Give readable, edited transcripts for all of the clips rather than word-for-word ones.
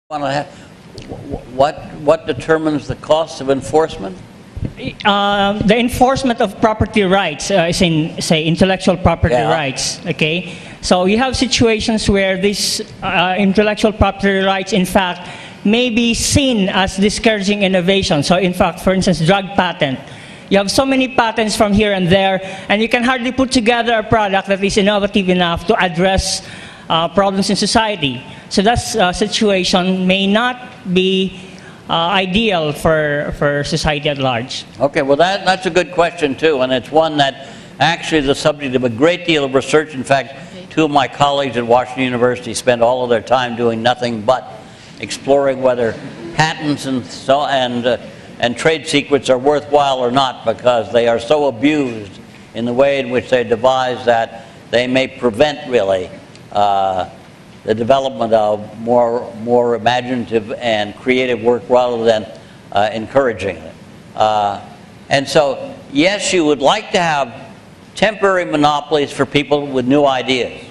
What determines the cost of enforcement? The enforcement of property rights is in, say, intellectual property rights. Okay, so you have situations where these intellectual property rights, in fact, may be seen as discouraging innovation. So, in fact, for instance, drug patent. You have so many patents from here and there, and you can hardly put together a product that is innovative enough to address problems in society. So that situation may not be ideal for society at large. Okay, well that's a good question too, and it's one that actually is the subject of a great deal of research. In fact, two of my colleagues at Washington University spend all of their time doing nothing but exploring whether patents and trade secrets are worthwhile or not, because they are so abused in the way in which they're devised that they may prevent really the development of more imaginative and creative work rather than encouraging it. And so, yes, you would like to have temporary monopolies for people with new ideas.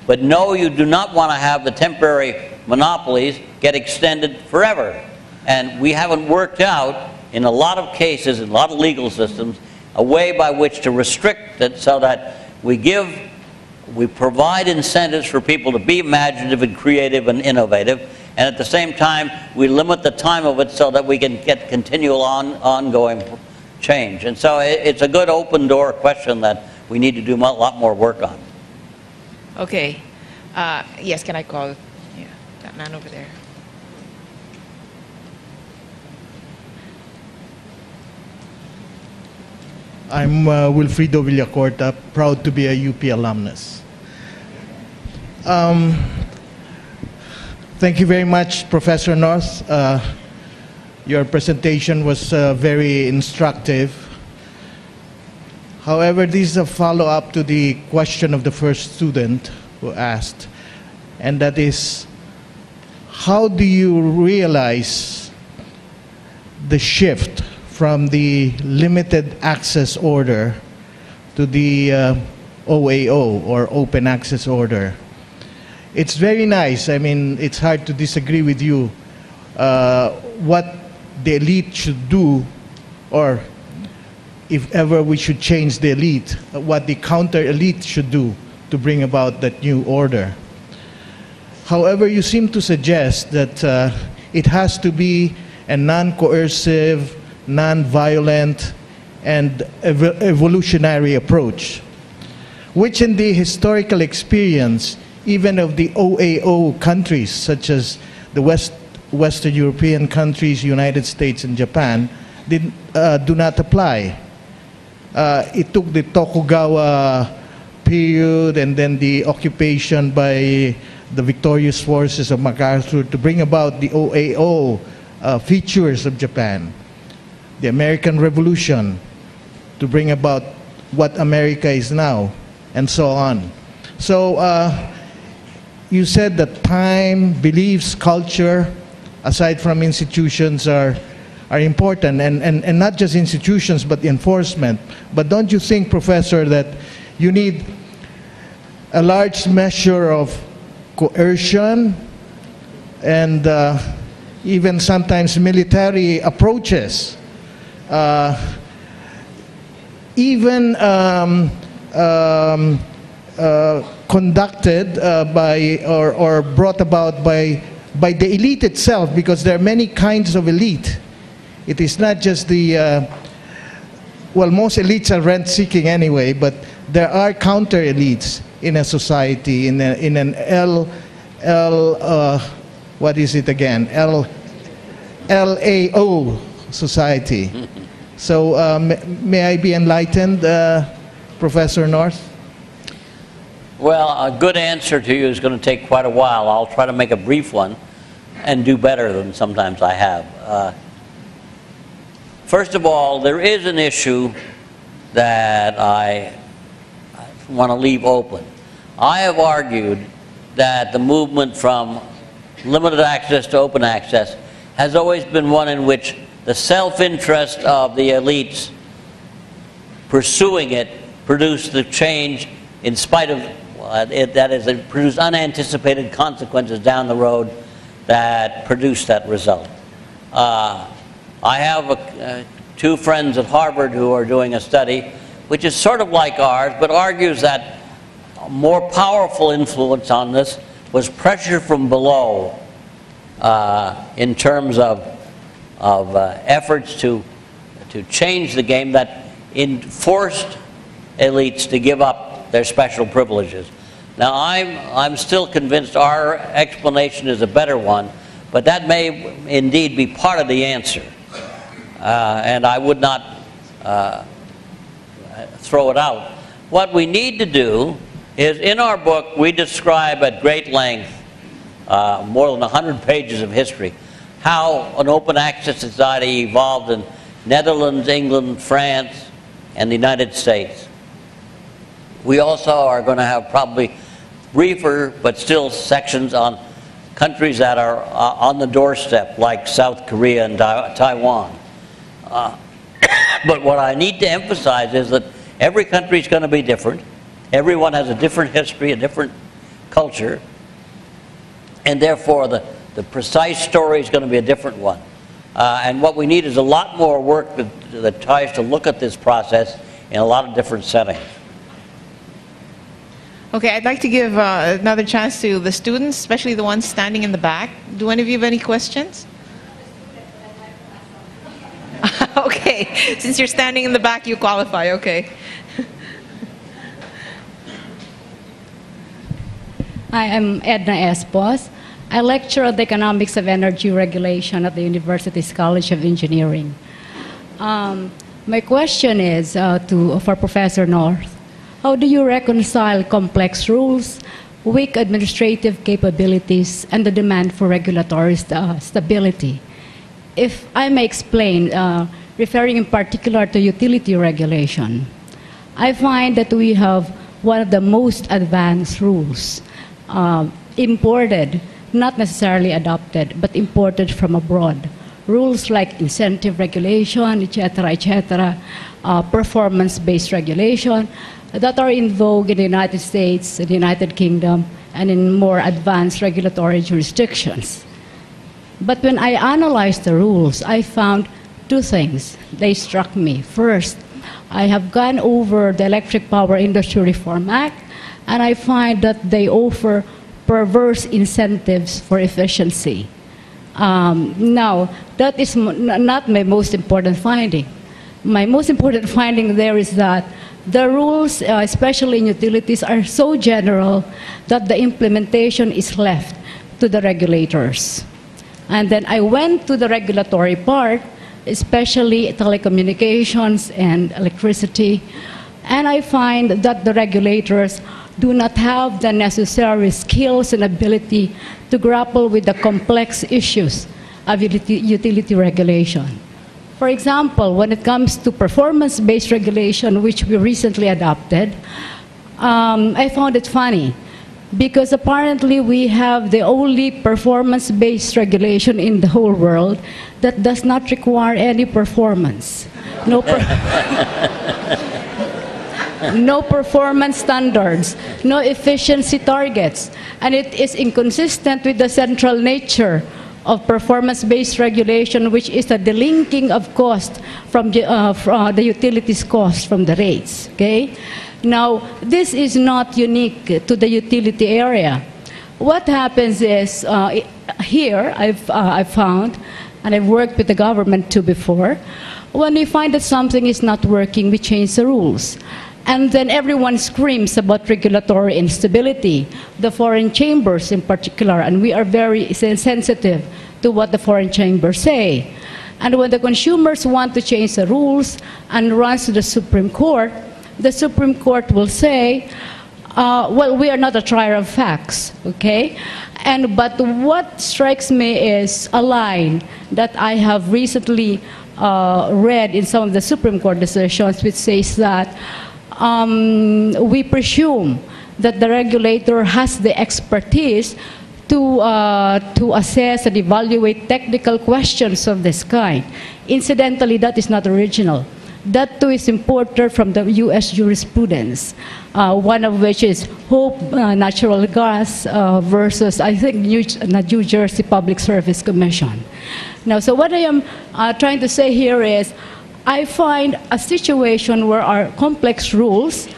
But no, you do not want to have the temporary monopolies get extended forever. And we haven't worked out, in a lot of cases, in a lot of legal systems, a way by which to restrict it so that we provide incentives for people to be imaginative and creative and innovative, and at the same time we limit the time of it so that we can get continual ongoing change. And so it's a good open door question that we need to do a lot more work on. Okay. Yes, can I call that man over there? I'm Wilfrido Villacorta, proud to be a UP alumnus. Thank you very much, Professor North. Your presentation was very instructive. However, this is a follow-up to the question of the first student who asked, and that is, how do you realize the shift from the limited access order to the OAO, or open access order? It's very nice. I mean, it's hard to disagree with you. What the elite should do, or if ever we should change the elite, what the counter-elite should do to bring about that new order. However, you seem to suggest that it has to be a non-coercive, non-violent, and evolutionary approach, which in the historical experience, even of the OAO countries, such as the Western European countries, United States and Japan, do not apply. It took the Tokugawa period and then the occupation by the victorious forces of MacArthur to bring about the OAO features of Japan. The American Revolution to bring about what America is now, and so on. So you said that time, beliefs, culture, aside from institutions, are important, and not just institutions but enforcement. But don't you think, Professor, that you need a large measure of coercion and even sometimes military approaches, even conducted by or brought about by the elite itself, because there are many kinds of elite. It is not just the well, most elites are rent-seeking anyway, but there are counter-elites in a society, in an what is it again? LAO society. So may I be enlightened, Professor North? Well, a good answer to you is going to take quite a while. I'll try to make a brief one and do better than sometimes I have. First of all, there is an issue that I want to leave open. I have argued that the movement from limited access to open access has always been one in which the self-interest of the elites pursuing it produced the change in spite of, that is, it produced unanticipated consequences down the road that produced that result. I have two friends at Harvard who are doing a study which is sort of like ours, but argues that a more powerful influence on this was pressure from below in terms of efforts to change the game that forced elites to give up their special privileges. Now, I'm still convinced our explanation is a better one, but that may indeed be part of the answer. And I would not throw it out. What we need to do is, in our book, we describe at great length, more than 100 pages of history, how an open access society evolved in Netherlands, England, France, and the United States. We also are going to have probably briefer but still sections on countries that are on the doorstep, like South Korea and Taiwan. But what I need to emphasize is that every country is going to be different. Everyone has a different history, a different culture, and therefore the precise story is going to be a different one. And what we need is a lot more work that tries to look at this process in a lot of different settings. Okay, I'd like to give another chance to the students, especially the ones standing in the back. Do any of you have any questions? Okay, since you're standing in the back, you qualify, okay. I am Edna Espos. I lecture on the economics of energy regulation at the University's College of Engineering. My question is for Professor North. How do you reconcile complex rules, weak administrative capabilities, and the demand for regulatory stability? If I may explain, referring in particular to utility regulation, I find that we have one of the most advanced rules imported, not necessarily adopted, but imported from abroad. Rules like incentive regulation, etc., performance-based regulation that are in vogue in the United States, the United Kingdom, and in more advanced regulatory jurisdictions. But when I analyzed the rules, I found two things. They struck me. First, I have gone over the Electric Power Industry Reform Act, and I find that they offer perverse incentives for efficiency. Now, that is not my most important finding. My most important finding there is that the rules, especially in utilities, are so general that the implementation is left to the regulators. And then I went to the regulatory part, especially telecommunications and electricity, and I find that the regulators do not have the necessary skills and ability to grapple with the complex issues of utility regulation. For example, when it comes to performance-based regulation, which we recently adopted, I found it funny because apparently we have the only performance-based regulation in the whole world that does not require any performance. No performance standards, no efficiency targets, and it is inconsistent with the central nature of performance-based regulation, which is the delinking of cost from the utilities cost from the rates. Okay? Now, this is not unique to the utility area. What happens is, here I've found, and I've worked with the government too before, when we find that something is not working, we change the rules. And then everyone screams about regulatory instability, the foreign chambers in particular, and we are very sensitive to what the foreign chambers say. And when the consumers want to change the rules and runs to the Supreme Court will say, well, we are not a trier of facts, okay? But what strikes me is a line that I have recently read in some of the Supreme Court decisions, which says that we presume that the regulator has the expertise to assess and evaluate technical questions of this kind. Incidentally, that is not original. That too is imported from the U.S. jurisprudence, one of which is Hope Natural Gas versus, I think, New Jersey Public Service Commission. Now, so what I am trying to say here is, I find a situation where our complex rules,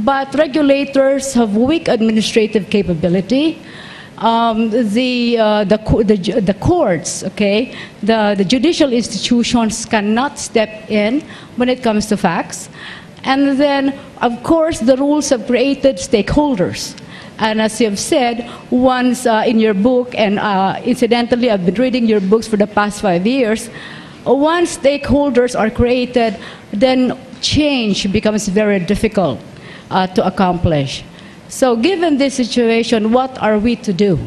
but regulators have weak administrative capability. The courts, okay, the judicial institutions cannot step in when it comes to facts. And then, of course, the rules have created stakeholders. And as you have said, once in your book, and incidentally, I've been reading your books for the past 5 years, once stakeholders are created, then change becomes very difficult to accomplish. So given this situation, what are we to do?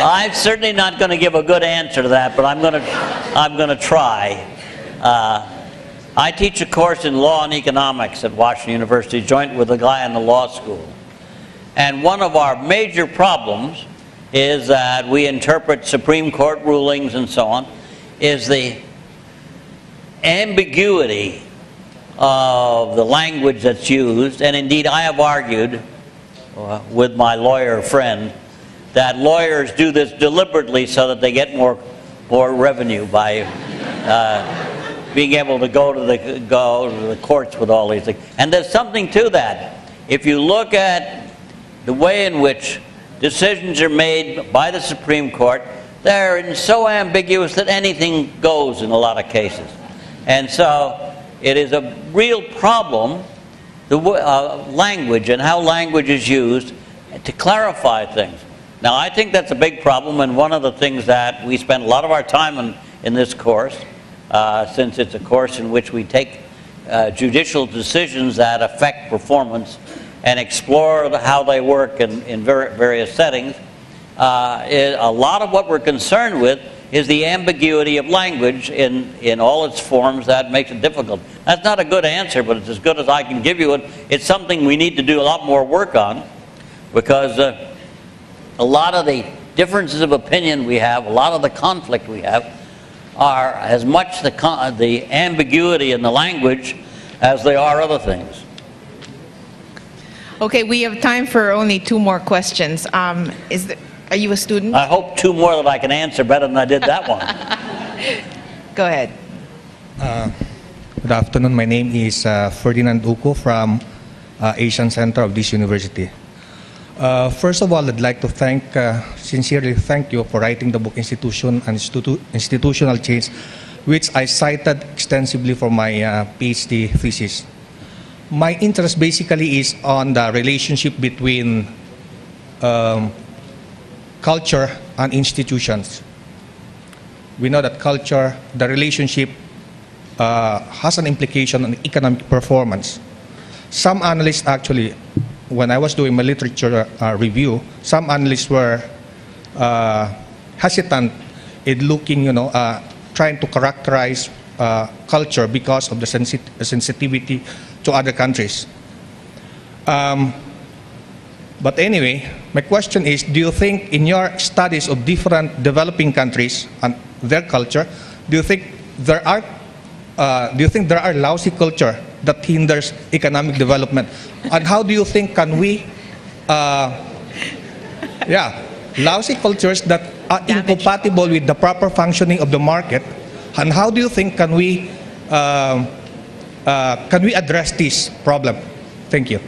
I'm certainly not going to give a good answer to that, but I'm going to try. I teach a course in law and economics at Washington University, joint with a guy in the law school. And one of our major problems is that we interpret Supreme Court rulings and so on, is the ambiguity of the language that's used. And indeed, I have argued with my lawyer friend that lawyers do this deliberately so that they get more revenue by being able to go to the courts with all these things. And there's something to that. If you look at the way in which decisions are made by the Supreme Court, they're so ambiguous that anything goes in a lot of cases. And so it is a real problem, the language and how language is used to clarify things. Now, I think that's a big problem, and one of the things that we spend a lot of our time in this course, since it's a course in which we take judicial decisions that affect performance and explore how they work in various settings, a lot of what we're concerned with is the ambiguity of language in all its forms that makes it difficult. That's not a good answer, but it's as good as I can give you it. It's something we need to do a lot more work on, because a lot of the differences of opinion we have, a lot of the conflict we have, are as much the ambiguity in the language as they are other things. Okay, we have time for only 2 more questions. Are you a student? I hope 2 more that I can answer better than I did that one. Go ahead. Good afternoon. My name is Ferdinand Uko from Asian Center of this university. First of all, I'd like to sincerely thank you for writing the book Institution and Institutional Change, which I cited extensively for my PhD thesis. My interest basically is on the relationship between culture and institutions. We know that culture, the relationship, has an implication on economic performance. Some analysts actually, when I was doing my literature review, some analysts were hesitant in looking, trying to characterize culture because of the sensitivity to other countries. But anyway, my question is, do you think in your studies of different developing countries and their culture, do you think there are lousy culture that hinders economic development? And how do you think can we, lousy cultures that are incompatible with the proper functioning of the market, and how do you think can we address this problem? Thank you.